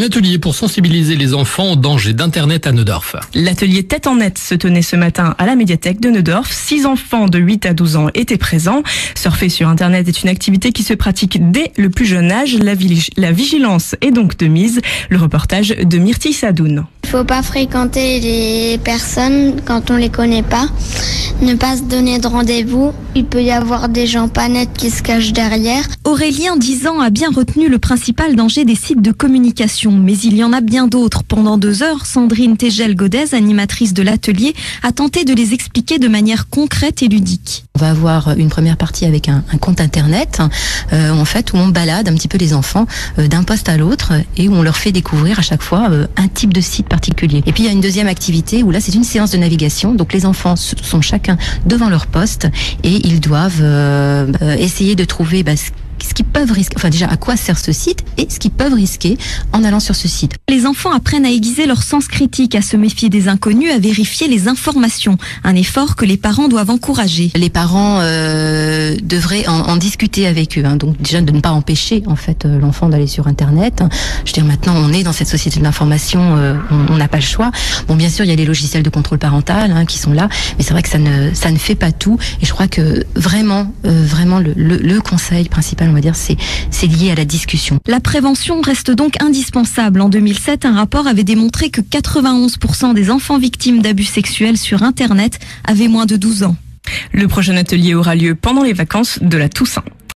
Un atelier pour sensibiliser les enfants au danger d'Internet à Neudorf. L'atelier Tête en net se tenait ce matin à la médiathèque de Neudorf. 6 enfants de 8 à 12 ans étaient présents. Surfer sur Internet est une activité qui se pratique dès le plus jeune âge. La vigilance est donc de mise. Le reportage de Myrtille Sadoun. Il ne faut pas fréquenter les personnes quand on les connaît pas. Ne pas se donner de rendez-vous. Il peut y avoir des gens pas nets qui se cachent derrière. Aurélien, 10 ans, a bien retenu le principal danger des sites de communication. Mais il y en a bien d'autres. Pendant 2 heures, Sandrine Tegel-Godez, animatrice de l'atelier, a tenté de les expliquer de manière concrète et ludique. On va avoir une première partie avec un compte internet, en fait, où on balade un petit peu les enfants d'un poste à l'autre et où on leur fait découvrir à chaque fois un type de site particulier. Et puis il y a une deuxième activité où là c'est une séance de navigation. Donc les enfants sont chacun devant leur poste et ils doivent essayer de trouver ce qu'ils peuvent risquer, enfin déjà à quoi sert ce site et ce qu'ils peuvent risquer en allant sur ce site. Les enfants apprennent à aiguiser leur sens critique, à se méfier des inconnus, à vérifier les informations. Un effort que les parents doivent encourager. Les parents devraient en discuter avec eux, donc déjà de ne pas empêcher en fait l'enfant d'aller sur Internet. Je veux dire, maintenant on est dans cette société de l'information, on n'a pas le choix. Bon, bien sûr il y a les logiciels de contrôle parental qui sont là, mais c'est vrai que ça ne fait pas tout. Et je crois que vraiment le conseil principal, on va dire, c'est lié à la discussion. La prévention reste donc indispensable. En 2007, un rapport avait démontré que 91% des enfants victimes d'abus sexuels sur Internet avaient moins de 12 ans. Le prochain atelier aura lieu pendant les vacances de la Toussaint.